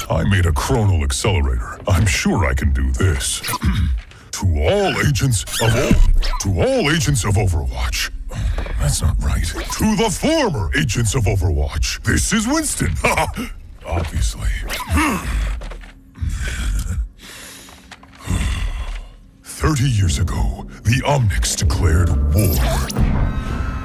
I made a chronal accelerator. I'm sure I can do this. To all agents of Overwatch. That's not right. To the former agents of Overwatch. This is Winston. Obviously. 30 years ago, the Omnics declared war.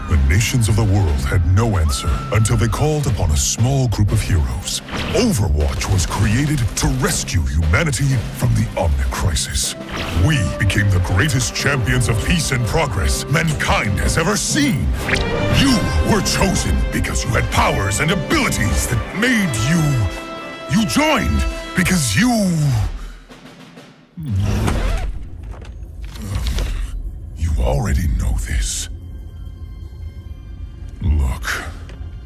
The nations of the world had no answer until they called upon a small group of heroes. Overwatch was created to rescue humanity from the Omnic crisis. We became the greatest champions of peace and progress mankind has ever seen. You were chosen because you had powers and abilities that made you... You joined because you... You already know this. Look,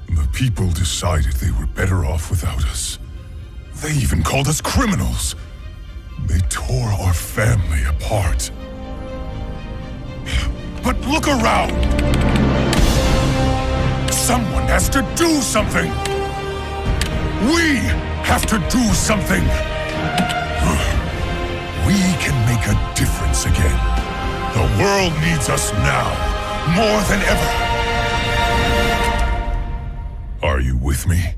the people decided they were better off without us. They even called us criminals. They tore our family apart. But look around! Someone has to do something! We have to do something! We can make a difference again. The world needs us now, more than ever. Are you with me?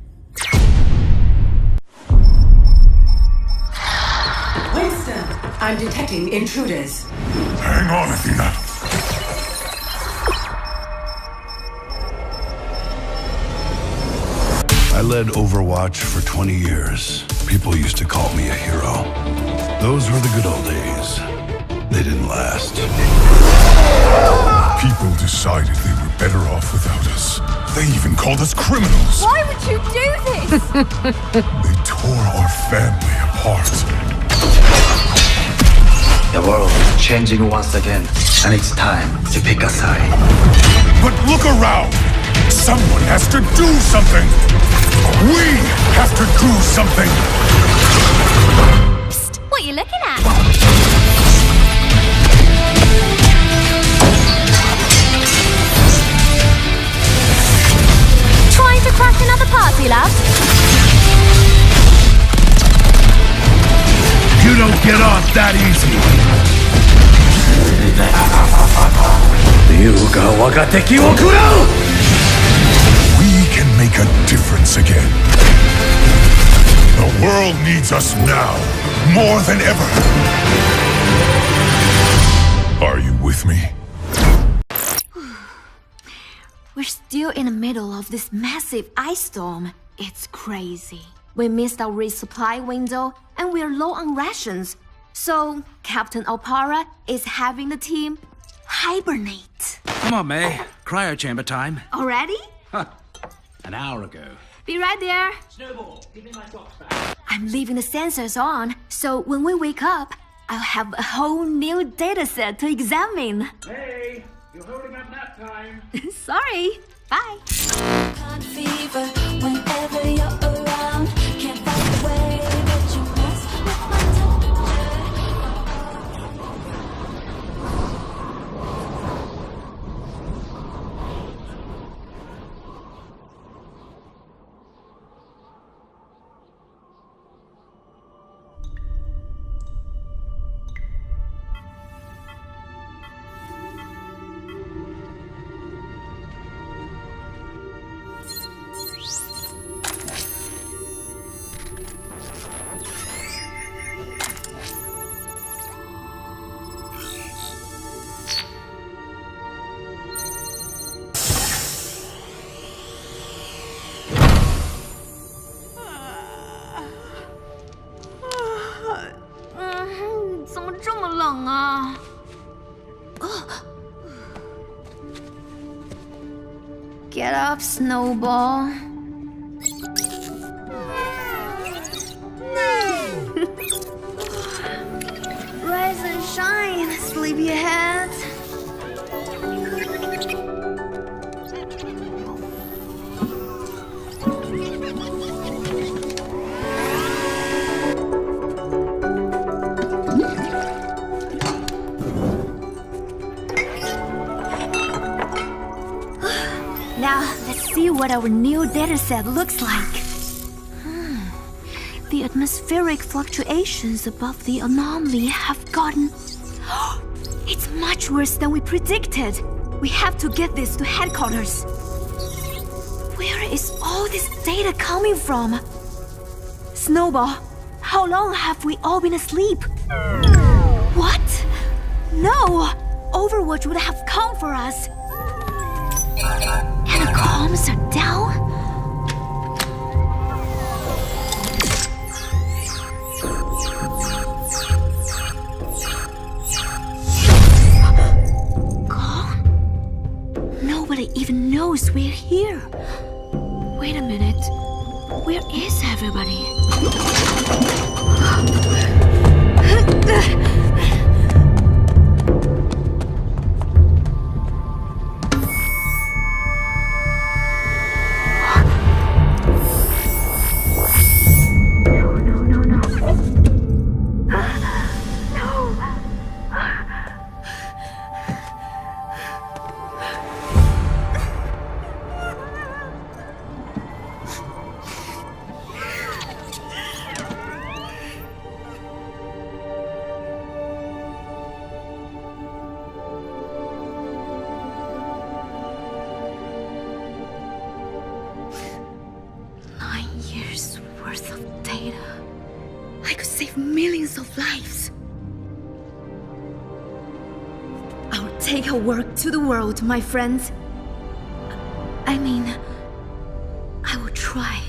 Winston, I'm detecting intruders. Hang on, Athena. I led Overwatch for 20 years. People used to call me a hero. Those were the good old days. They didn't last. People decided they were better off without us. They even called us criminals. Why would you do this? They tore our family apart. The world is changing once again, and it's time to pick a side. But look around! Someone has to do something! We have to do something! Psst, what are you looking at? Trying to crash another party, love? You don't get off that easy. We can make a difference again. The world needs us now, more than ever. Are you with me? We're still in the middle of this massive ice storm. It's crazy. We missed our resupply window and we're low on rations. So, Captain Opara is having the team hibernate. Come on, May. Cryo chamber time. Already? An hour ago. Be right there. Snowball, give me my socks back. I'm leaving the sensors on, so when we wake up, I'll have a whole new dataset to examine. Hey, you're holding up that time. Sorry. Bye. Fever whenever you're around. Can't find a way, but you mess with my temperature. Get up, Snowball. Rise and shine, sleepyhead. Now, let's see what our new dataset looks like. the atmospheric fluctuations above the anomaly have gotten... It's much worse than we predicted. We have to get this to headquarters. Where is all this data coming from? Snowball, how long have we all been asleep? What? No! Overwatch would have come for us. And the comms are down? Nobody even knows we're here. Wait a minute. Where is everybody? I could save millions of lives. I'll take our work to the world, my friends. I mean, I will try.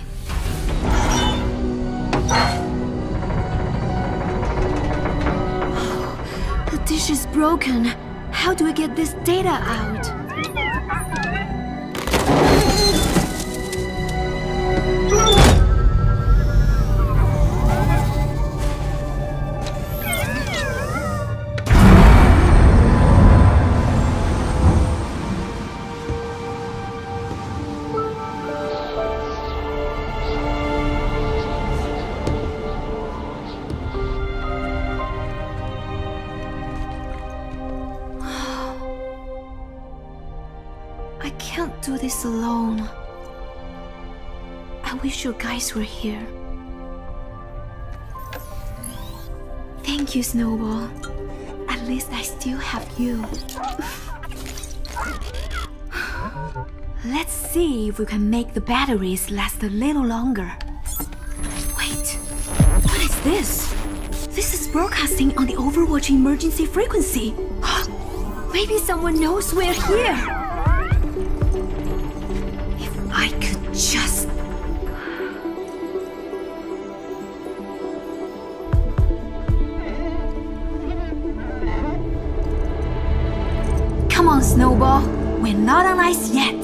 The dish is broken. How do I get this data out? I can't do this alone. I wish you guys were here. Thank you, Snowball. At least I still have you. Let's see if we can make the batteries last a little longer. Wait, what is this? This is broadcasting on the Overwatch emergency frequency. Maybe someone knows we're here. If I could just... Come on, Snowball. We're not on ice yet.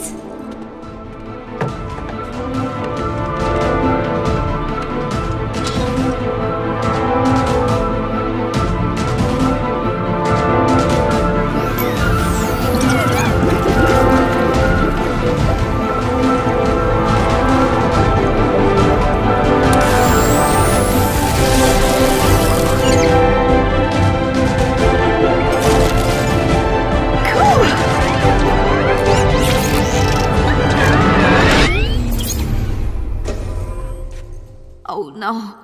Oh no.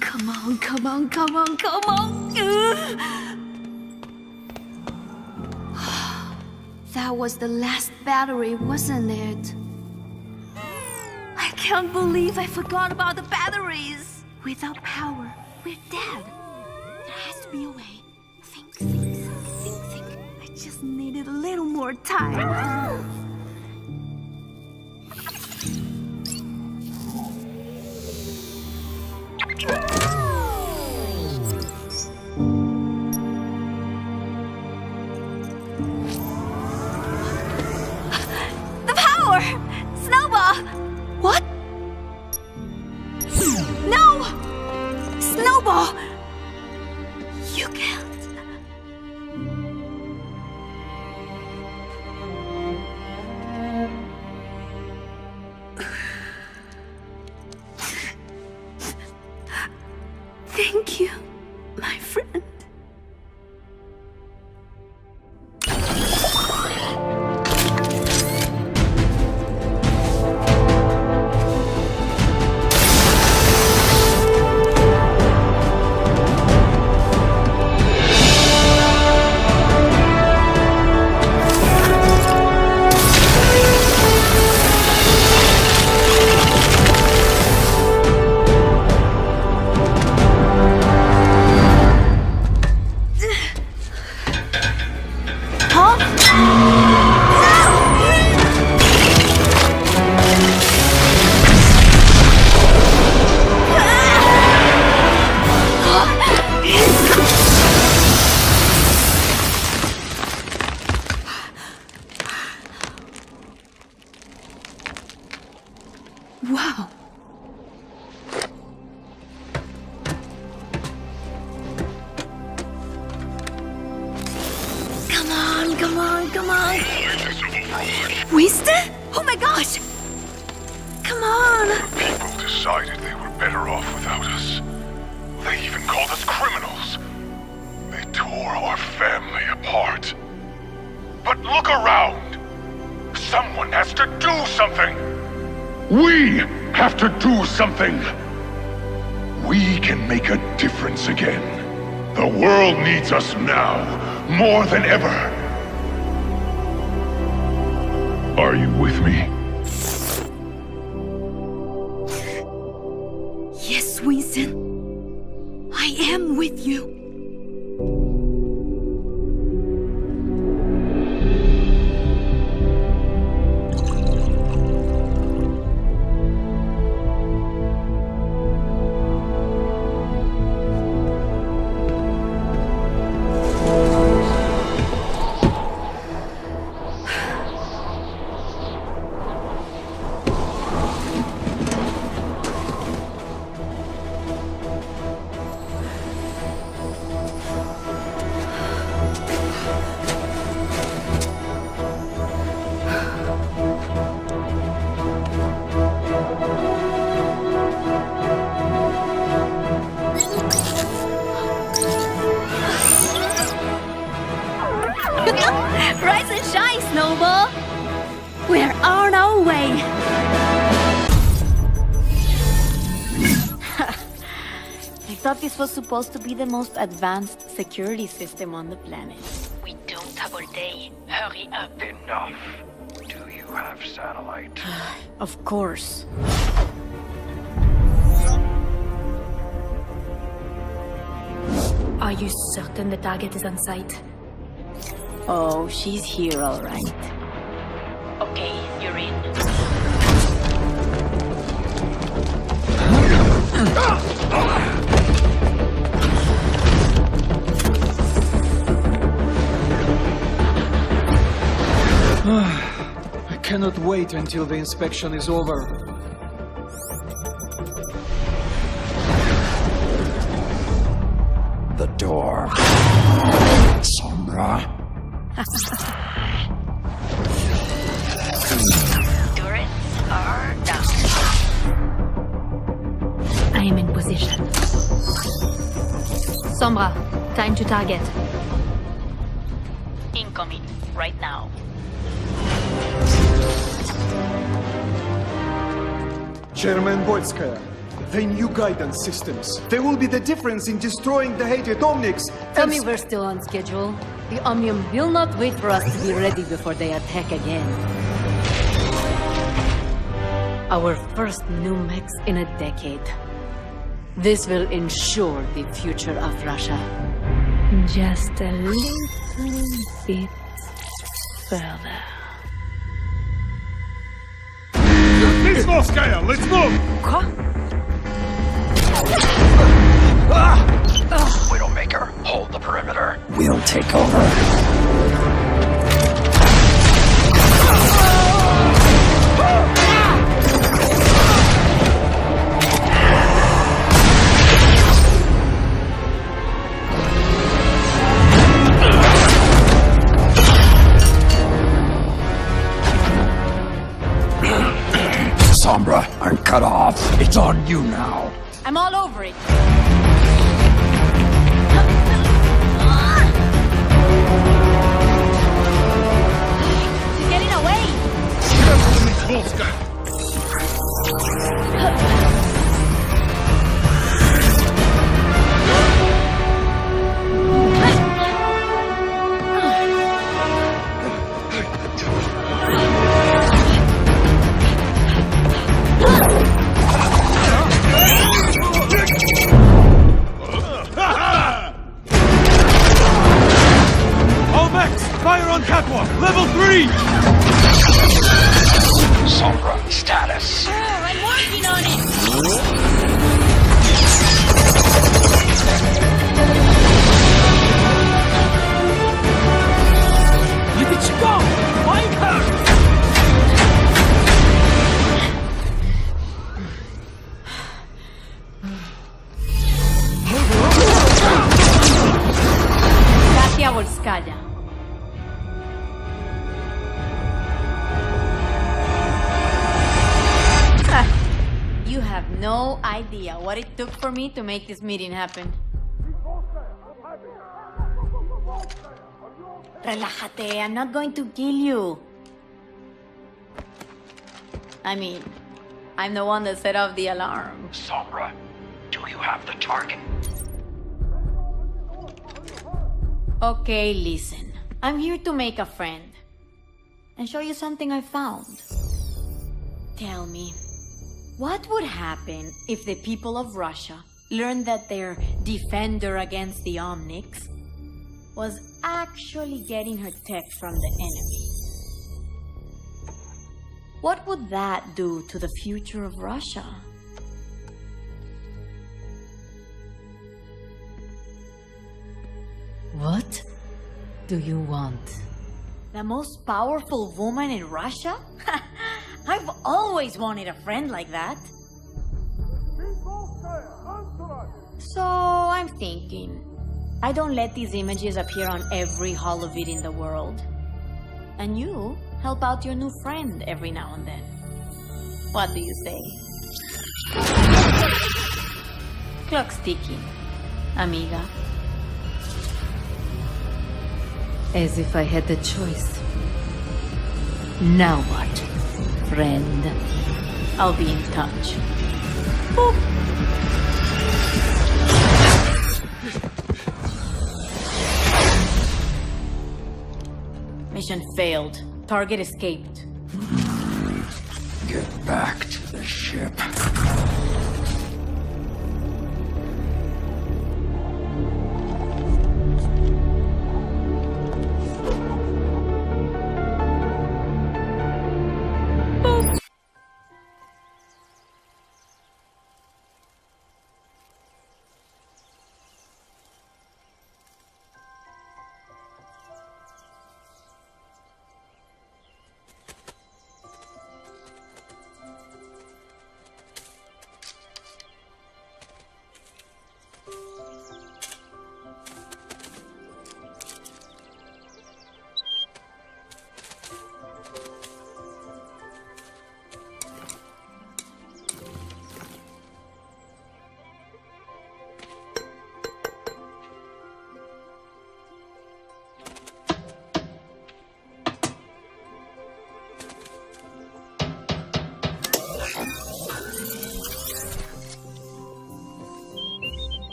Come on, come on, come on, come on. That was the last battery, wasn't it? I can't believe I forgot about the batteries. Without power, we're dead. There has to be a way. Think. I just needed a little more time. The power! Snowball! What? No! Snowball! You can't. Thank you, my friend. Wow. Come on, come on, come on. Winston? Oh my gosh! Come on! People decided they were better off without us. They even called us criminals. They tore our family apart. But look around! Someone has to do something! We have to do something! We can make a difference again. The world needs us now, more than ever. Are you with me? Yes, Winston. I am with you. Rise and shine, Snowball! We're on our way! I thought this was supposed to be the most advanced security system on the planet. We don't have all day. Hurry up. Enough. Do you have satellite? Of course. Are you certain the target is on sight? Oh, she's here, all right. Okay, you're in. I cannot wait until the inspection is over. The door. Sombra. Turrets are down. I am in position. Sombra, time to target. Incoming, right now. Chairman Boyskaya, the new guidance systems. They will be the difference in destroying the hated Omnics. Tell me we're still on schedule. The Omnium will not wait for us to be ready before they attack again. Our first new mechs in a decade. This will ensure the future of Russia. Just a little bit further. Visnovskaya, let's move! Widowmaker, hold the perimeter. We'll take over. Sombra, I'm cut off. It's on you now. I'm all over it. She's getting away. All mechs, fire on catwalk, level 3! Sombra, have no idea what it took for me to make this meeting happen. Relájate, I'm not going to kill you. I mean, I'm the one that set off the alarm. Sombra, do you have the target? Okay, listen. I'm here to make a friend. And show you something I found. Tell me, what would happen if the people of Russia learned that their defender against the Omnics was actually getting her tech from the enemy? What would that do to the future of Russia? What do you want? The most powerful woman in Russia? I've always wanted a friend like that. So I'm thinking, I don't let these images appear on every holovid in the world. And you help out your new friend every now and then. What do you say? Clock's ticking, amiga. As if I had the choice. Now what, friend? I'll be in touch. Boop. Mission failed. Target escaped. Get back to the ship.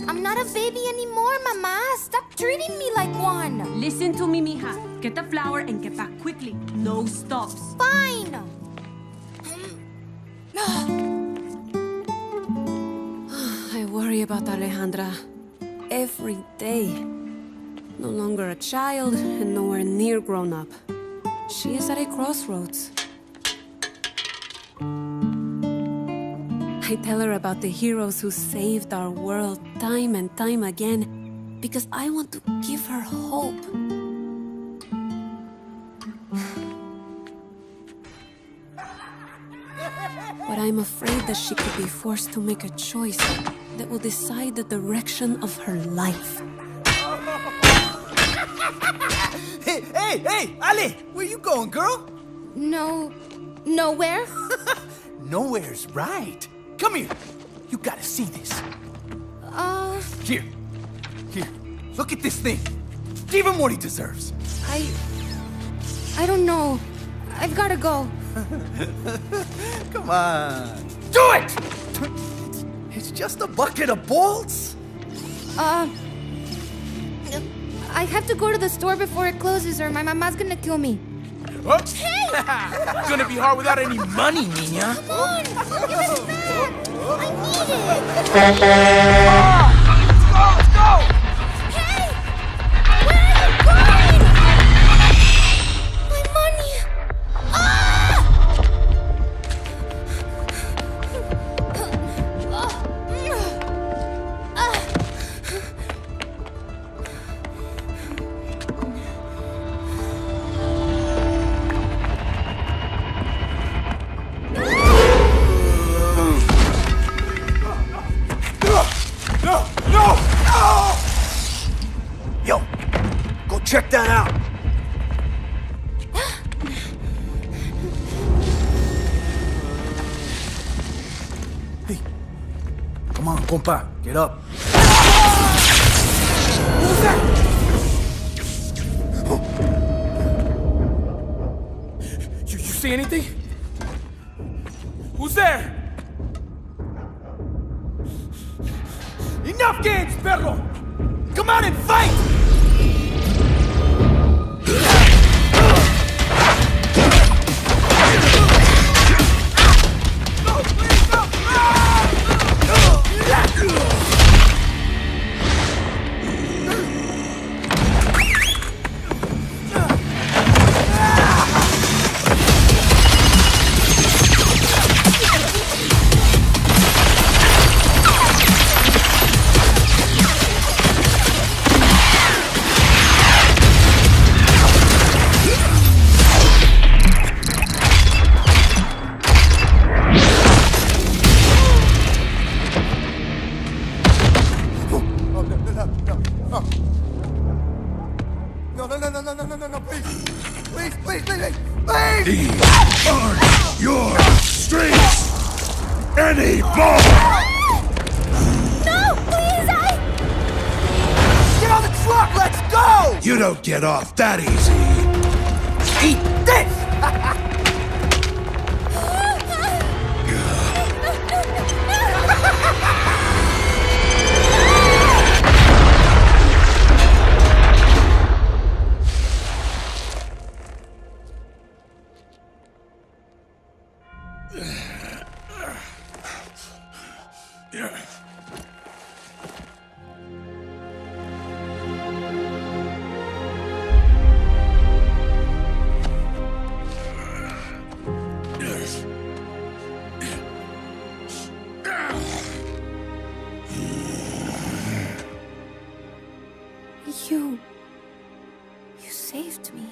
I'm not a baby anymore, Mama. Stop treating me like one. Listen to me, mija. Get the flour and get back quickly. No stops. Fine. I worry about Alejandra every day. No longer a child and nowhere near grown up. She is at a crossroads. I tell her about the heroes who saved our world time and time again because I want to give her hope. But I'm afraid that she could be forced to make a choice that will decide the direction of her life. Hey, Ali! Where you going, girl? Nowhere? Nowhere's right. Come here. You gotta see this. Here. Look at this thing. Give him what he deserves. I don't know. I've gotta go. Come on. Do it! It's just a bucket of bolts. I have to go to the store before it closes or my mama's gonna kill me. Oops. Hey! It's gonna be hard without any money, Nina. Come on! Give it back! I need it! Let's go! Hey! Where are you going? My money! Yo, go check that out. Hey, come on, compa, get up. Who's that? You see anything? Who's there? Enough games, perro! Come out and fight! No, please. These aren't your streets anymore! No, please, Get on the truck, let's go! You don't get off that easy. Eat this! You saved me.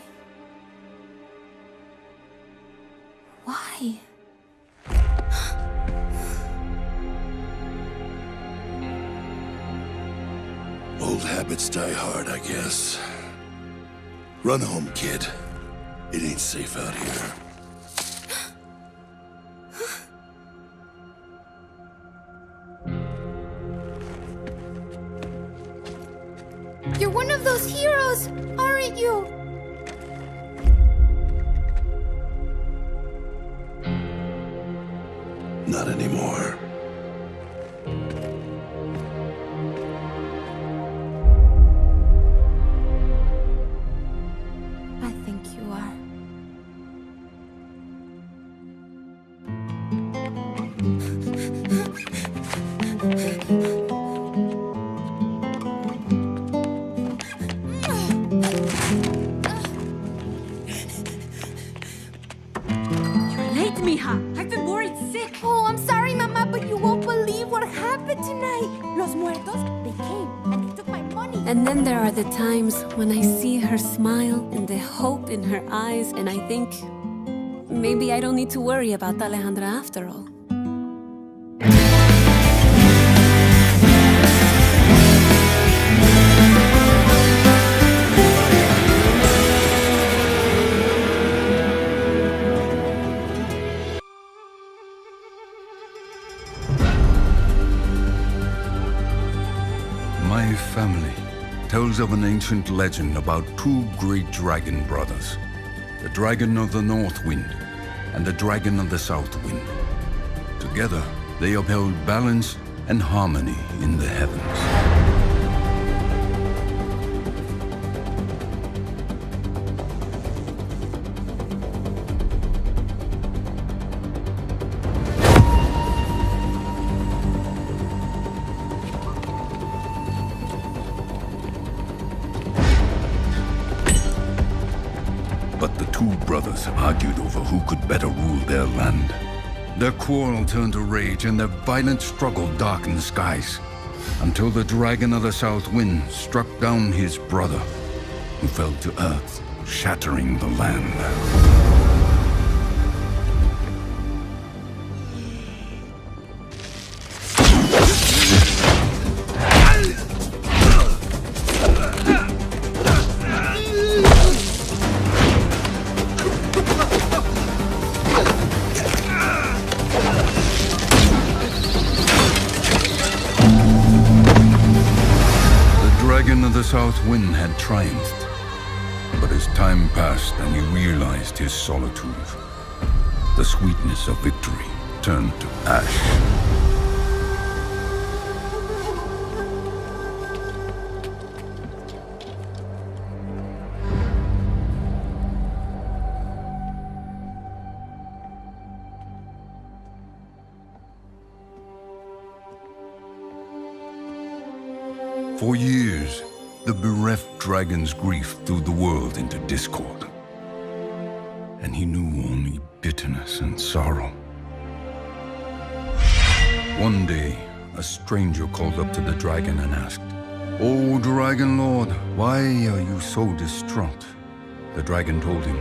Old habits die hard, I guess. Run home, kid. It ain't safe out here. You're one of those heroes, aren't you? Not anymore. I think you are. You're late, mija. I've been worried sick. Oh, I'm sorry, Mama, but you won't believe what happened tonight. Los muertos, they came and they took my money. And then there are the times when I see her smile and the hope in her eyes, and I think maybe I don't need to worry about Alejandra after all. My family tells of an ancient legend about two great dragon brothers, the Dragon of the North Wind and the Dragon of the South Wind. Together, they upheld balance and harmony in the heavens. But the two brothers argued over who could better rule their land. Their quarrel turned to rage, and their violent struggle darkened the skies, until the Dragon of the South Wind struck down his brother, who fell to earth, shattering the land. The South Wind had triumphed, but as time passed and he realized his solitude, the sweetness of victory turned to ash. For years, the bereft dragon's grief threw the world into discord, and he knew only bitterness and sorrow. One day, a stranger called up to the dragon and asked, "O Dragon Lord, why are you so distraught?" The dragon told him,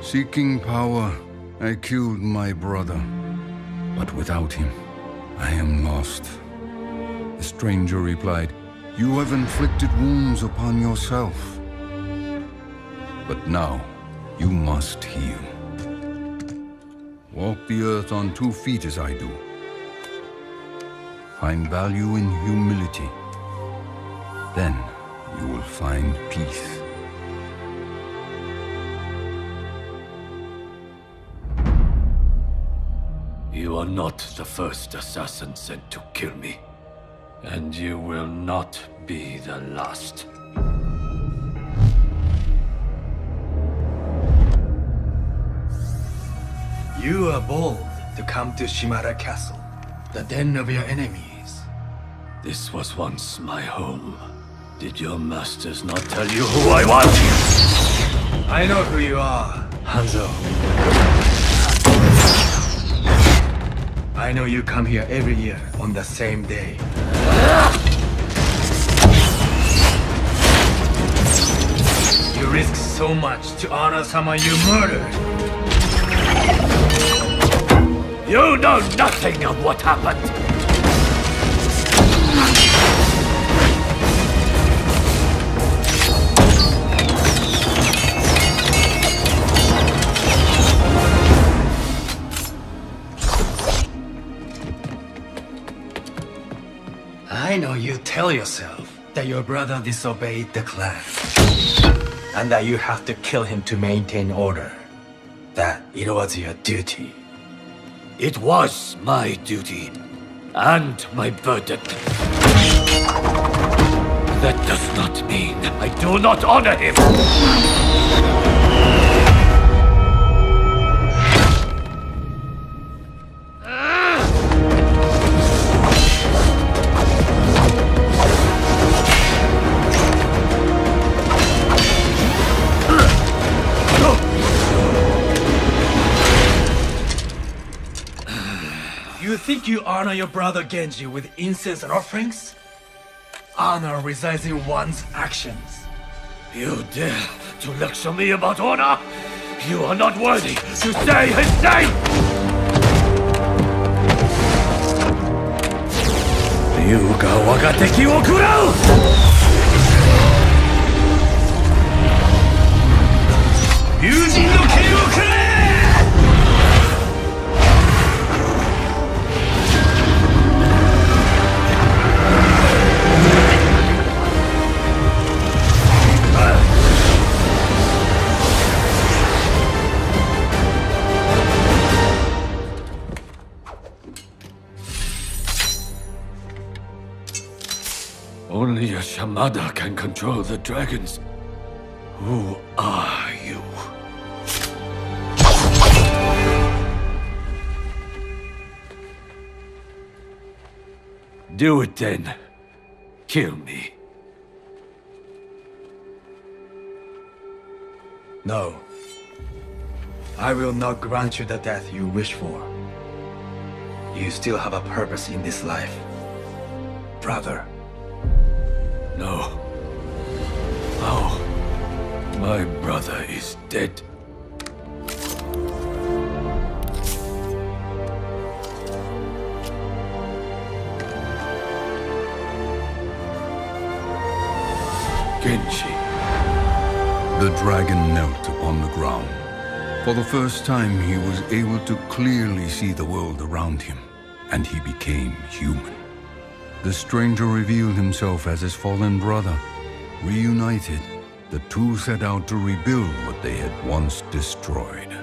"Seeking power, I killed my brother, but without him, I am lost." The stranger replied, "You have inflicted wounds upon yourself, but now you must heal. Walk the earth on 2 feet as I do. Find value in humility. Then you will find peace." You are not the first assassin sent to kill me. And you will not be the last. You are bold to come to Shimara Castle, the den of your enemies. This was once my home. Did your masters not tell you who I was? I know who you are, Hanzo. I know you come here every year on the same day. You risk so much to honor someone you murdered. You know nothing of what happened. know you tell yourself that your brother disobeyed the clan, and that you have to kill him to maintain order. That it was your duty. It was my duty, and my burden. That does not mean I do not honor him! You think you honor your brother Genji with incense and offerings? Honor resides in one's actions. You dare to lecture me about honor? You are not worthy to say his name! Ryuga waga teki wo kurau! Ryujin no ken wo kure! Only a Shamada can control the dragons. Who are you? Do it then. Kill me. No. I will not grant you the death you wish for. You still have a purpose in this life, brother. No. Oh. My brother is dead. Genji. The dragon knelt upon the ground. For the first time, he was able to clearly see the world around him, and he became human. The stranger revealed himself as his fallen brother. Reunited, the two set out to rebuild what they had once destroyed.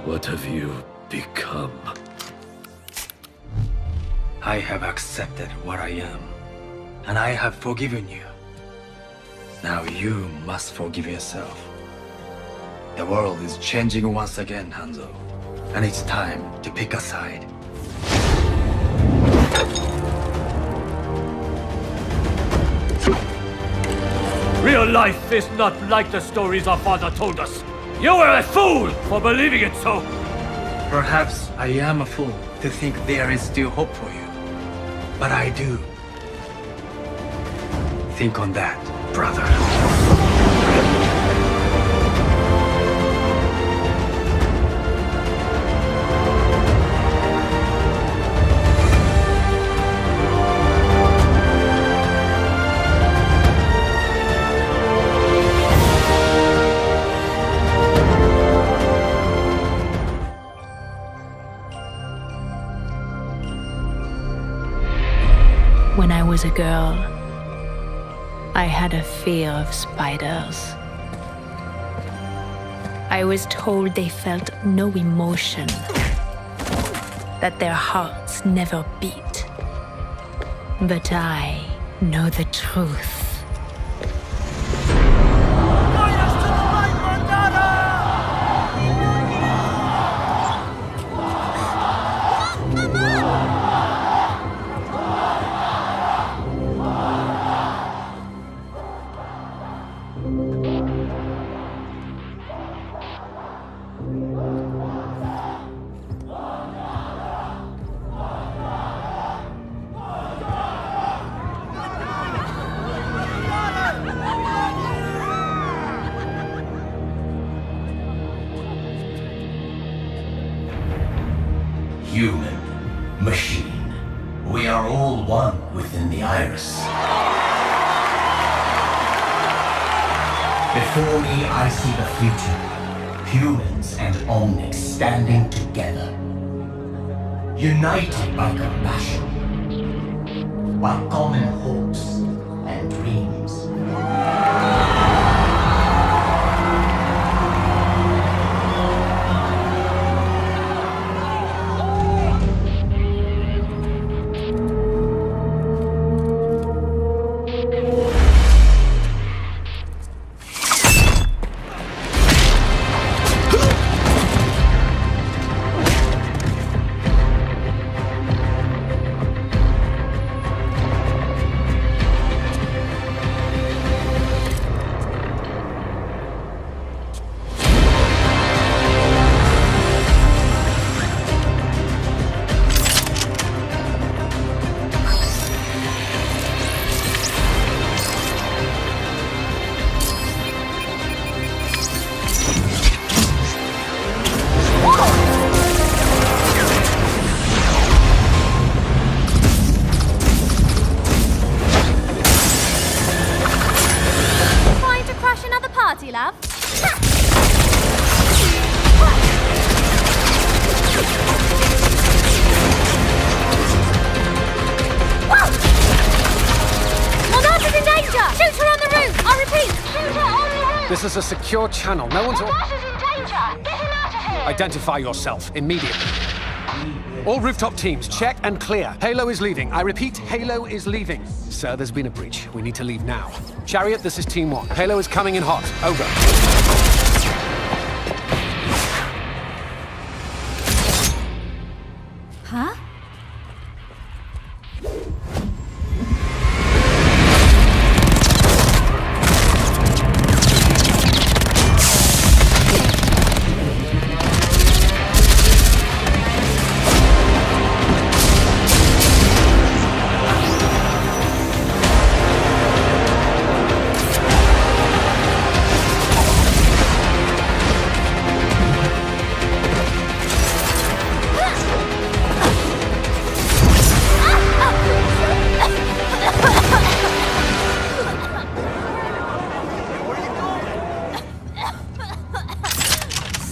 What have you become? I have accepted what I am, and I have forgiven you. Now you must forgive yourself. The world is changing once again, Hanzo, and it's time to pick a side. Real life is not like the stories our father told us. You were a fool for believing it so. Perhaps I am a fool to think there is still hope for you. But I do. Think on that, brother. When I was a girl, I had a fear of spiders. I was told they felt no emotion, that their hearts never beat. But I know the truth. Human, machine, we are all one within the Iris. Before me, I see the future. Humans and Omnics standing together. United by compassion. while common hopes and dreams. party, love. Monarch is in danger! Shoot her on the roof! I repeat, shoot her on the roof! This is a secure channel. No one's... Monarch is in danger! Get him out of here! Identify yourself immediately. All rooftop teams, check and clear. Halo is leaving. I repeat, Halo is leaving. Sir, there's been a breach. We need to leave now. Chariot, this is Team 1. Halo is coming in hot. Over. Huh?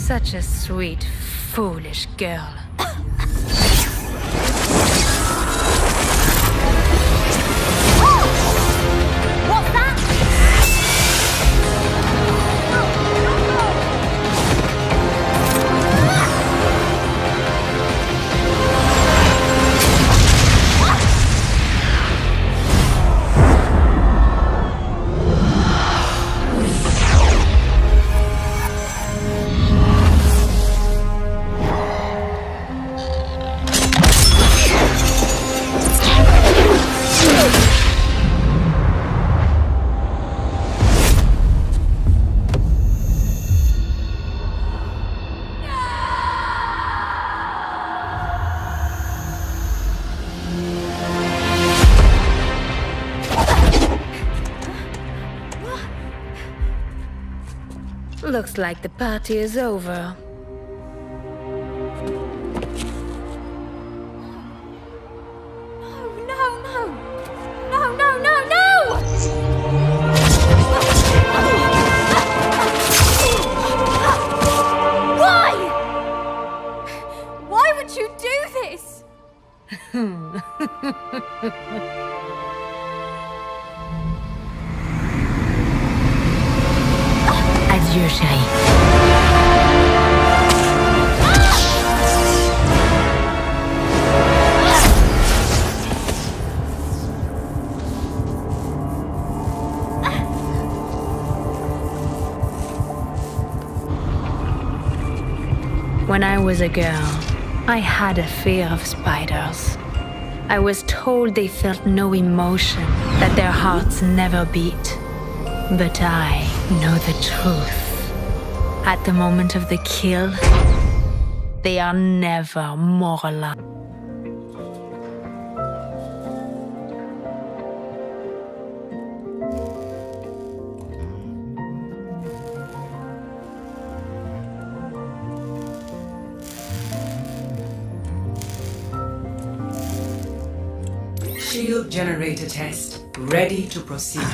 Such a sweet, foolish girl. What's that? Looks like the party is over. Why would you do this? Adieu, chérie. When I was a girl, I had a fear of spiders. I was told they felt no emotion, that their hearts never beat. But I know the truth. At the moment of the kill, they are never more alive. Shield generator test. Ready to proceed.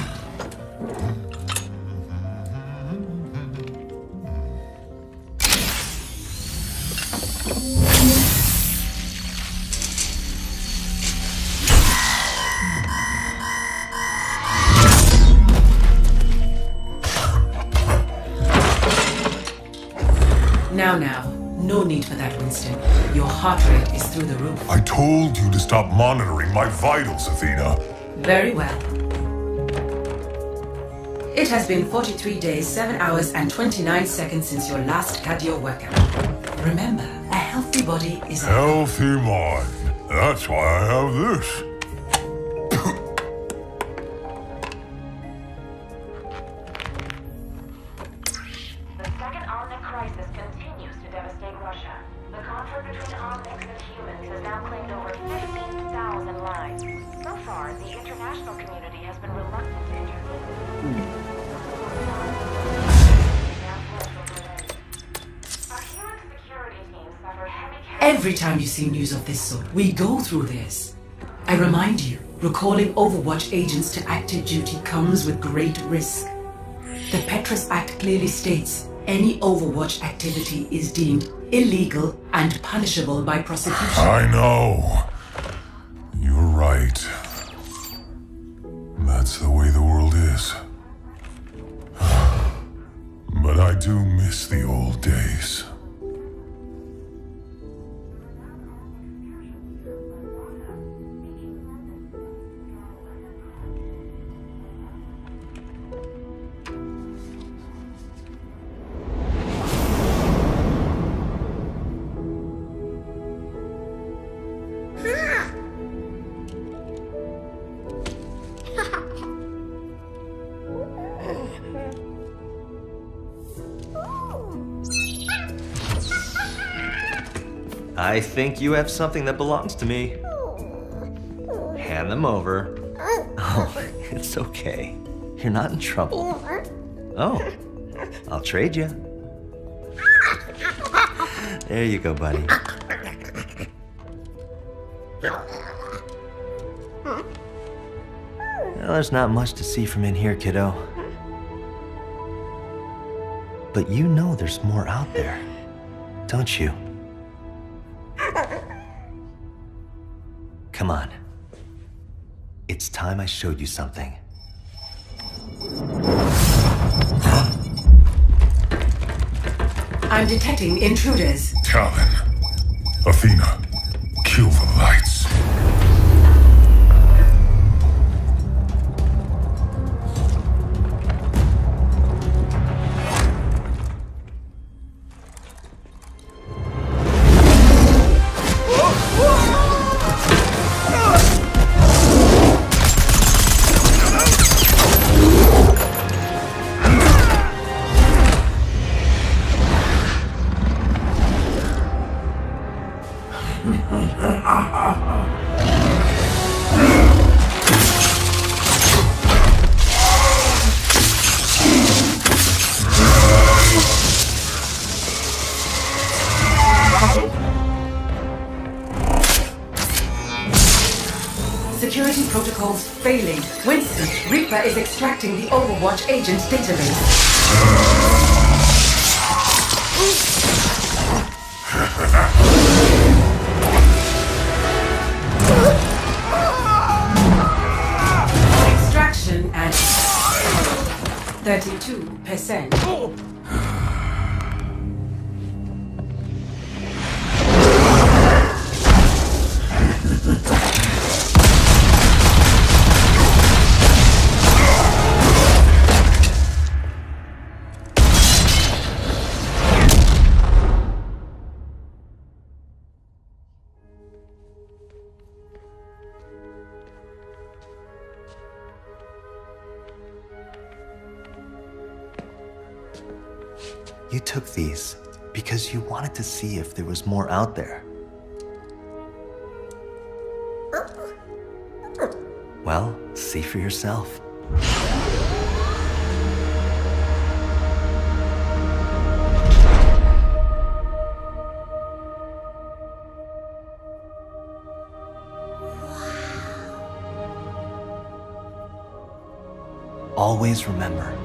Now. No need for that, Winston. Your heart rate is through the roof. I told you to stop monitoring my vitals, Athena. Very well. It has been 43 days, 7 hours, and 29 seconds since your last cardio workout. Remember, a healthy body is a Healthy mind. That's why I have this. The second Omnic crisis continues to devastate Russia. The conflict between Omnics and humans has now claimed over 15,000 lives. So far, the international community has been reluctant to intervene. Our human security team suffered heavy Every time you see news of this sort, we go through this. I remind you, recalling Overwatch agents to active duty comes with great risk. The Petrus Act clearly states any Overwatch activity is deemed illegal and punishable by prosecution. I know. You're right. That's the way the world is. But I do miss the old days. I think you have something that belongs to me. Hand them over. Oh, it's okay. You're not in trouble. Oh, I'll trade you. There you go, buddy. Well, there's not much to see from in here, kiddo. But you know there's more out there, don't you? Come on. It's time I showed you something. I'm detecting intruders. Talon. Athena. Kill the lights. Security protocols failing. Winston, Reaper is extracting the Overwatch agent database. Extraction at 32%. You took these because you wanted to see if there was more out there. Well, see for yourself. Always remember,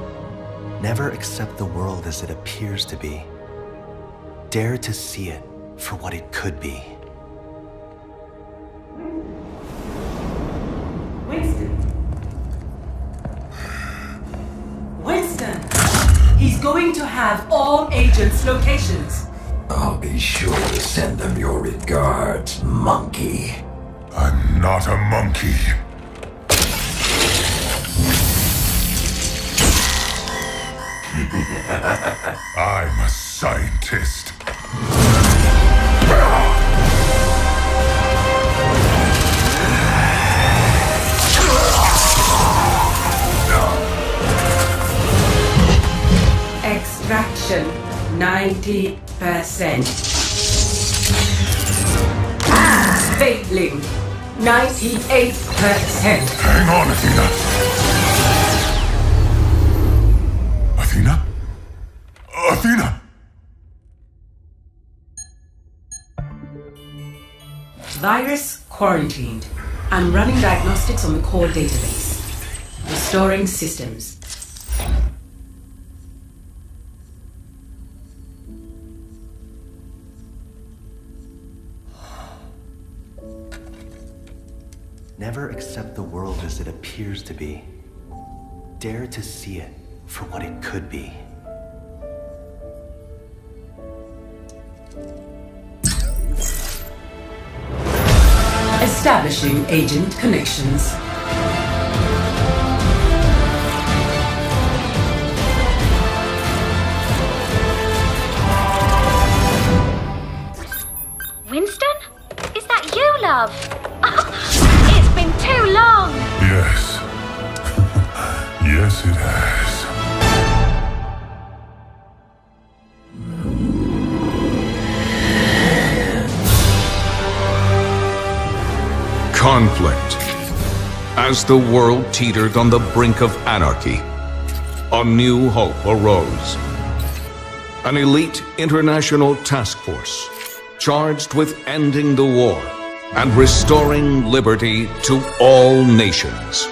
never accept the world as it appears to be. Dare to see it for what it could be. Winston! He's going to have all agents' locations. I'll be sure to send them your regards, monkey. I'm not a monkey. I'm a scientist. Extraction 90%. Failing 98%. Hang on, Athena. Athena? Athena! Virus quarantined. I'm running diagnostics on the core database. Restoring systems. Never accept the world as it appears to be. Dare to see it for what it could be. Establishing agent connections. Winston? Is that you, love? It's been too long! Yes. Yes, it has. Conflict. As the world teetered on the brink of anarchy, a new hope arose. An elite international task force charged with ending the war and restoring liberty to all nations.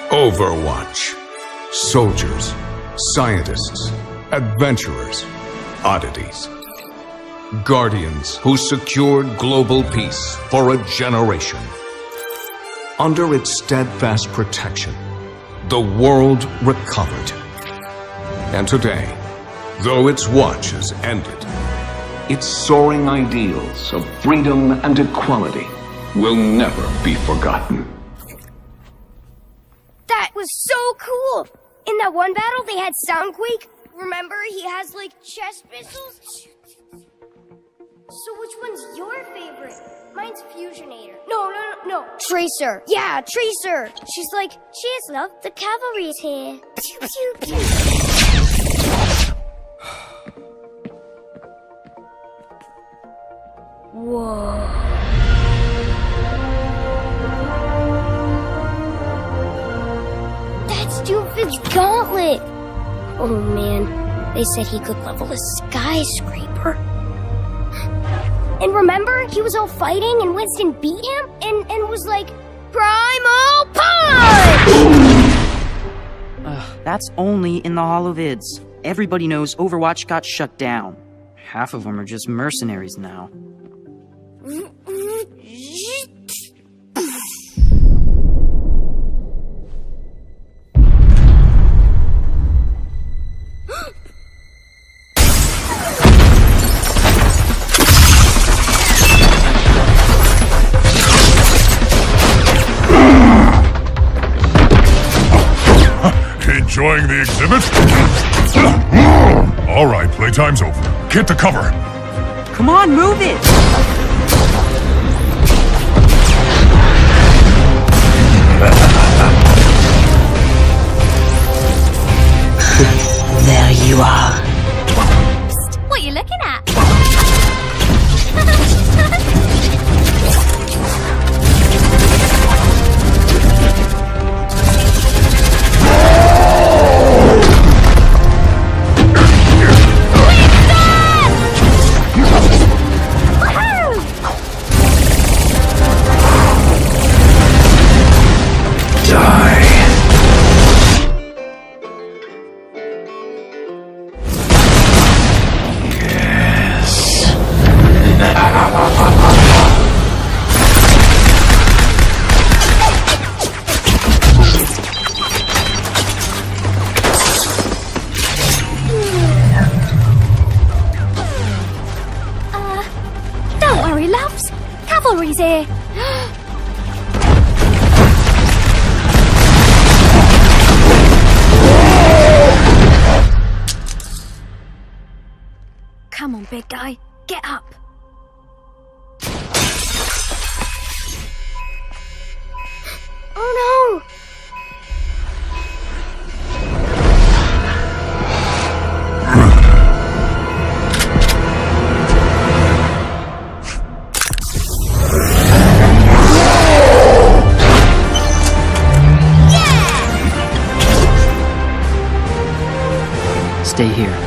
Overwatch. Soldiers, scientists, adventurers, oddities. Guardians who secured global peace for a generation. Under its steadfast protection, the world recovered. And today, though its watch has ended, its soaring ideals of freedom and equality will never be forgotten. That was so cool! In that one battle, they had Soundquake. Remember, he has, like, chest missiles? So which one's your favorite? Mine's Fusionator. No. Tracer. Yeah, Tracer. She's like, cheers, love. The cavalry is here. Pew, pew, pew. Whoa. That's Doofen's gauntlet. Oh man, they said he could level a skyscraper. And remember, he was all fighting and Winston beat him and was like, Primal Punch! That's only in the holovids. Everybody knows Overwatch got shut down. Half of them are just mercenaries now. Enjoying the exhibit? All right, playtime's over. Get to cover. Come on, move it! There you are. What are you looking at? on, big guy. Get up. Oh no! Stay here.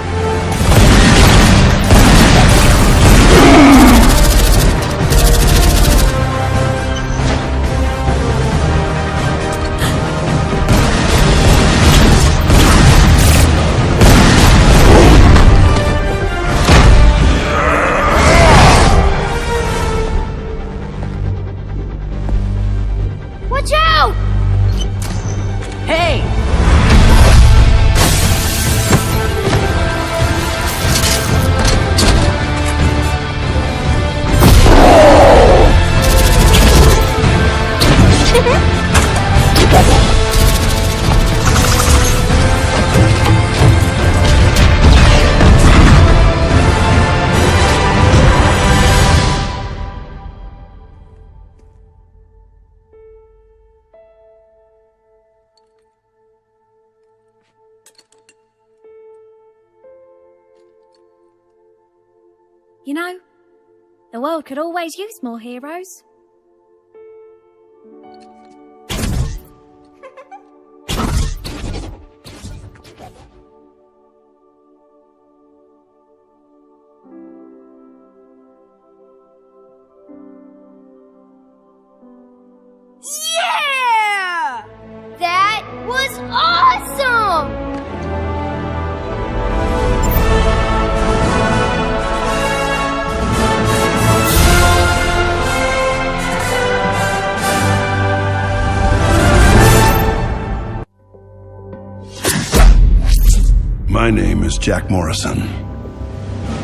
Watch out! Hey! You know, the world could always use more heroes. Yeah! That was awesome! My name is Jack Morrison.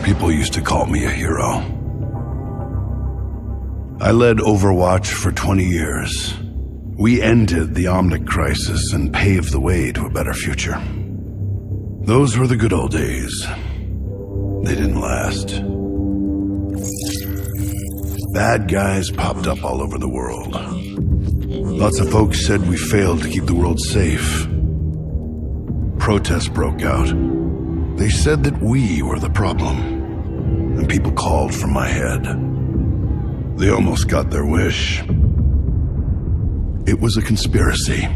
People used to call me a hero. I led Overwatch for 20 years. We ended the Omnic crisis and paved the way to a better future. Those were the good old days. They didn't last. Bad guys popped up all over the world. Lots of folks said we failed to keep the world safe. Protests broke out. They said that we were the problem, and people called for my head. They almost got their wish. It was a conspiracy.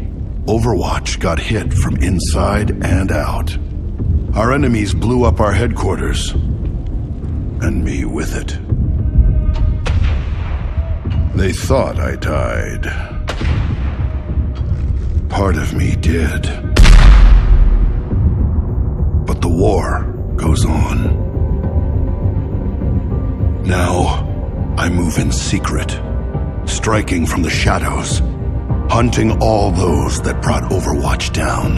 Overwatch got hit from inside and out. Our enemies blew up our headquarters, and me with it. They thought I died. Part of me did. But the war goes on. Now, I move in secret, striking from the shadows, hunting all those that brought Overwatch down.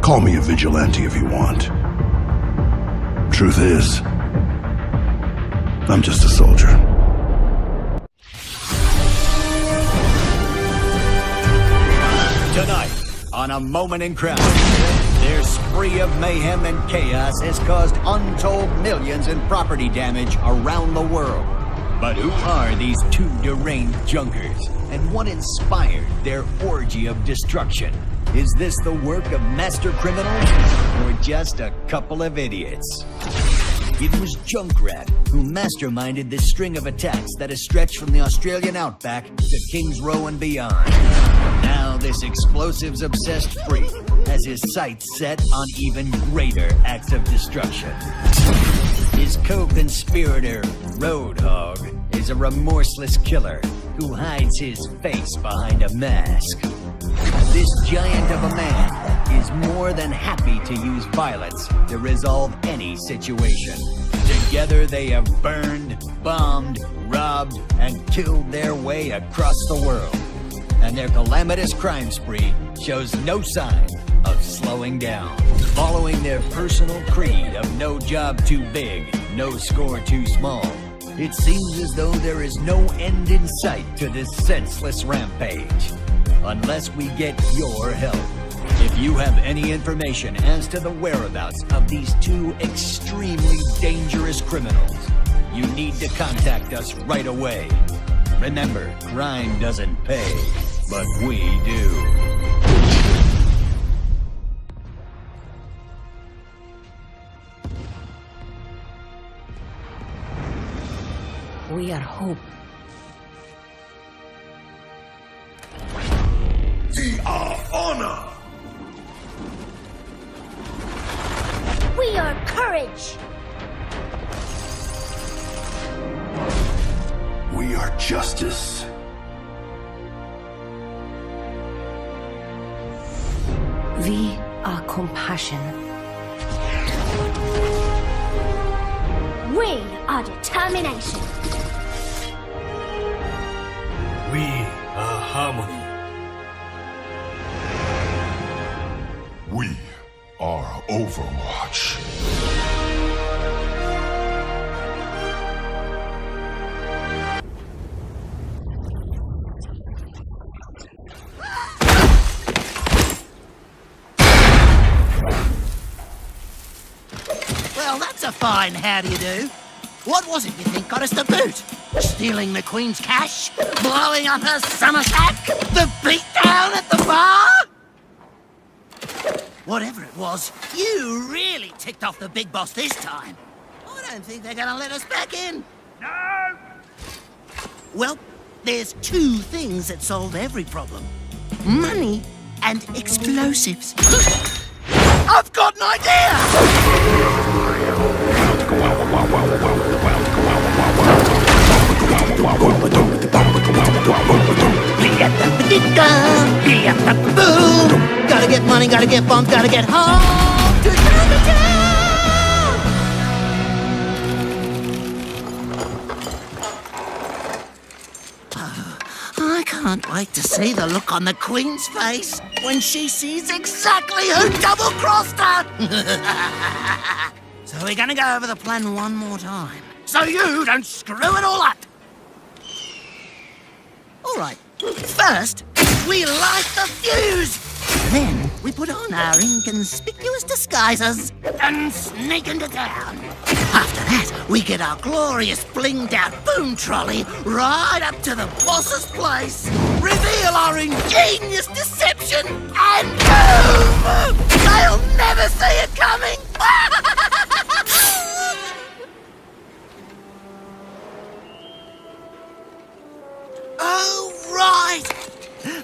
Call me a vigilante if you want. Truth is, I'm just a soldier. Tonight, on A Moment in Crime, their spree of mayhem and chaos has caused untold millions in property damage around the world. But who are these two deranged junkers? And what inspired their orgy of destruction? Is this the work of master criminals? Or just a couple of idiots? It was Junkrat who masterminded this string of attacks that has stretched from the Australian outback to Kings Row and beyond. Now this explosives-obsessed freak has his sights set on even greater acts of destruction. His co-conspirator, Roadhog, is a remorseless killer who hides his face behind a mask. This giant of a man is more than happy to use violence to resolve any situation. Together they have burned, bombed, robbed, and killed their way across the world. And their calamitous crime spree shows no sign of slowing down. Following their personal creed of no job too big, no score too small, it seems as though there is no end in sight to this senseless rampage. Unless we get your help. If you have any information as to the whereabouts of these two extremely dangerous criminals, you need to contact us right away. Remember, crime doesn't pay, but we do. We are hope. We are honor. We are courage. We are justice. We are compassion. We are determination. We are harmony. We are Overwatch. Well, that's a fine how do you do. What was it you think got us the boot? Stealing the Queen's cash? Blowing up her summer shack? The beatdown at the bar? Whatever it was, you really ticked off the big boss this time. I don't think they're gonna let us back in. No! Well, there's two things that solve every problem. Money and explosives. I've got an idea! Boom! Gotta get money, gotta get bombs, gotta get home to Chinatown! I can't wait to see the look on the Queen's face when she sees exactly who double-crossed her! So we're gonna go over the plan one more time, so you don't screw it all up! Alright, first, we light the fuse! Then, we put on our inconspicuous disguises and sneak into town. After that, we get our glorious blinged-out boom trolley right up to the boss's place, reveal our ingenious deception, and boom! They'll never see it coming! Oh, right!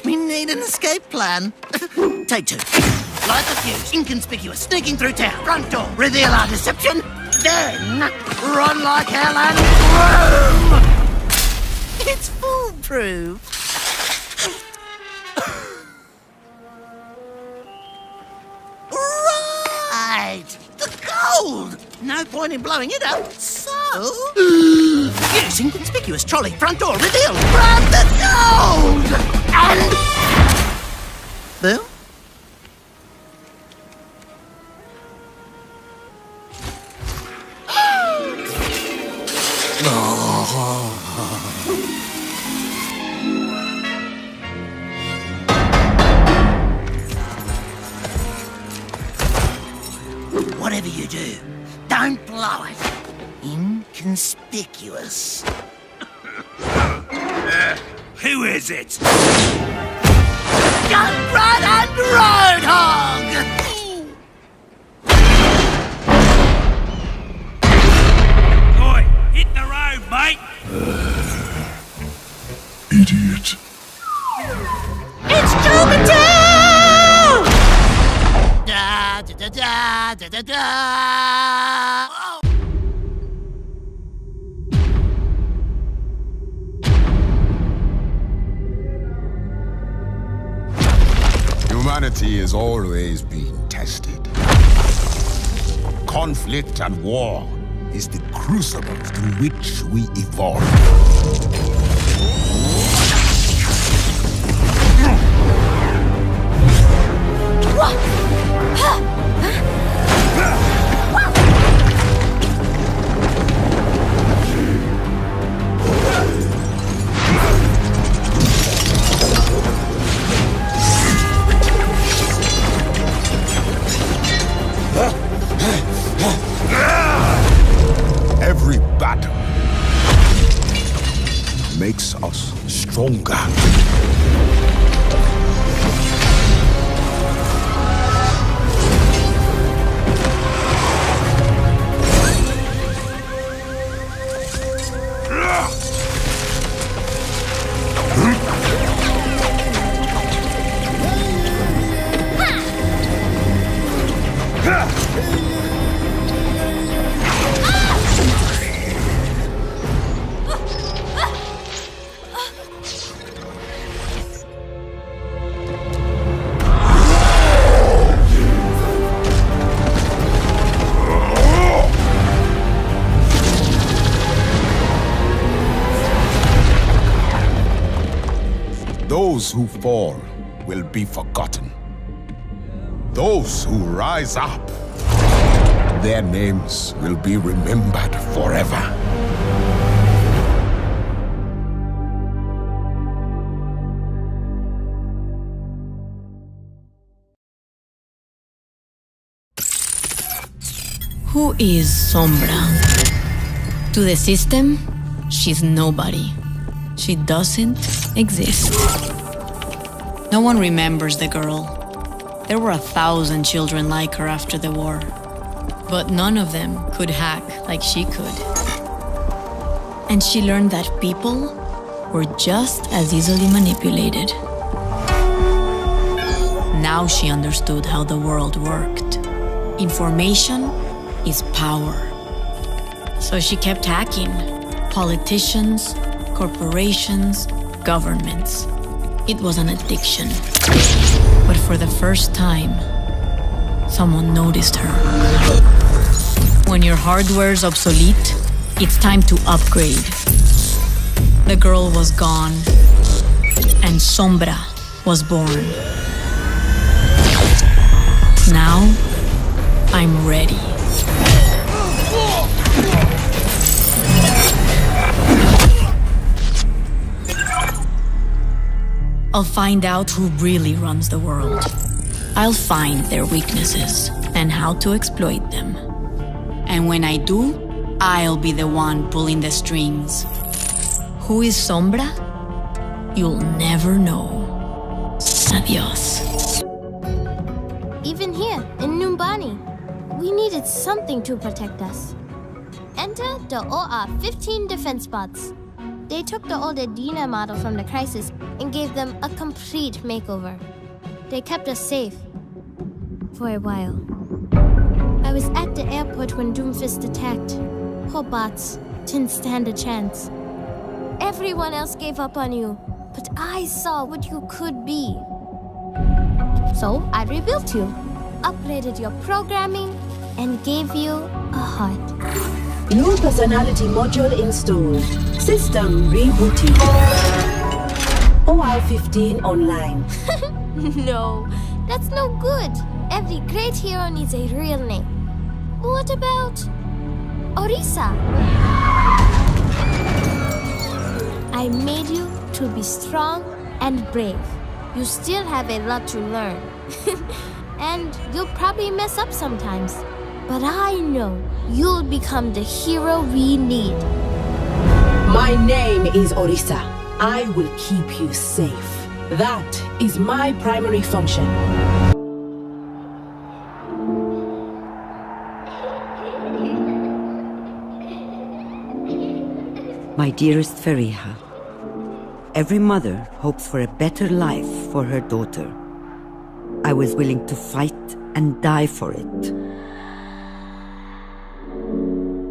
We need an escape plan. Take two. Light the fuse, inconspicuous, sneaking through town, front door, reveal our deception, then run like hell and boom! It's foolproof. Right! The gold! No point in blowing it up, so... Yes, inconspicuous, trolley, front door, reveal, grab the gold! And... Boom? Whatever you do, don't blow it. Inconspicuous. Who is it? Gun Run and Roadhog! Oi, hit the road, mate! Idiot. It's Chinatown! Da da da da da da da. Oh. Humanity has always been tested. Conflict and war is the crucible through which we evolve. stronger. Those who fall will be forgotten. Those who rise up, their names will be remembered forever. Who is Sombra? To the system, she's nobody. She doesn't exist. No one remembers the girl. There were 1,000 children like her after the war. But none of them could hack like she could. And she learned that people were just as easily manipulated. Now she understood how the world worked. Information is power. So she kept hacking politicians, corporations, governments. It was an addiction. But for the first time, someone noticed her. When your hardware's obsolete, it's time to upgrade. The girl was gone, and Sombra was born. Now, I'm ready. I'll find out who really runs the world. I'll find their weaknesses and how to exploit them. And when I do, I'll be the one pulling the strings. Who is Sombra? You'll never know. Adios. Even here, in Numbani, we needed something to protect us. Enter the OR-15 defense bots. They took the old Edina model from the Crisis and gave them a complete makeover. They kept us safe. For a while. I was at the airport when Doomfist attacked. Poor bots didn't stand a chance. Everyone else gave up on you, but I saw what you could be. So I rebuilt you, upgraded your programming, and gave you a heart. New personality module installed. System rebooting. OR-15 online. No, that's no good. Every great hero needs a real name. What about Orisa? I made you to be strong and brave. You still have a lot to learn. And you'll probably mess up sometimes. But I know you'll become the hero we need. My name is Orisa. I will keep you safe. That is my primary function. My dearest Fariha, every mother hopes for a better life for her daughter. I was willing to fight and die for it.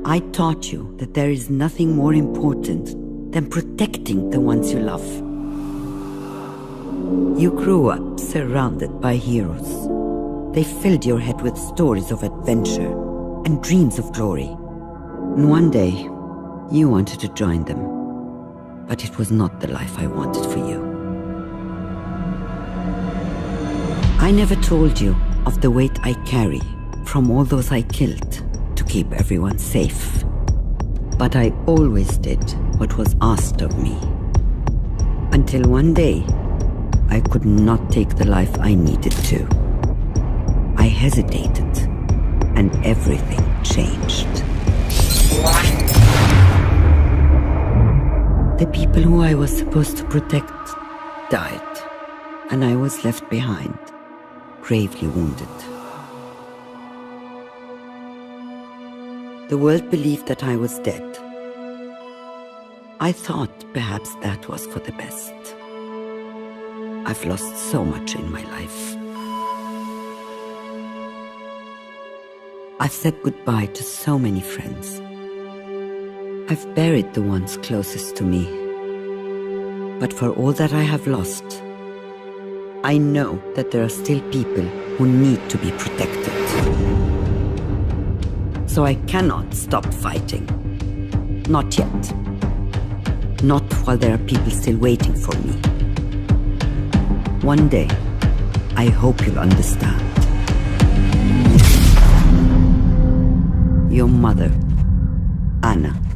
I taught you that there is nothing more important than protecting the ones you love. You grew up surrounded by heroes. They filled your head with stories of adventure and dreams of glory. And one day, you wanted to join them. But it was not the life I wanted for you. I never told you of the weight I carry from all those I killed to keep everyone safe. But I always did what was asked of me. Until one day, I could not take the life I needed to. I hesitated, and everything changed. The people who I was supposed to protect died, and I was left behind, gravely wounded. The world believed that I was dead. I thought perhaps that was for the best. I've lost so much in my life. I've said goodbye to so many friends. I've buried the ones closest to me. But for all that I have lost, I know that there are still people who need to be protected. So I cannot stop fighting. Not yet. Not while there are people still waiting for me. One day, I hope you'll understand. Your mother, Anna.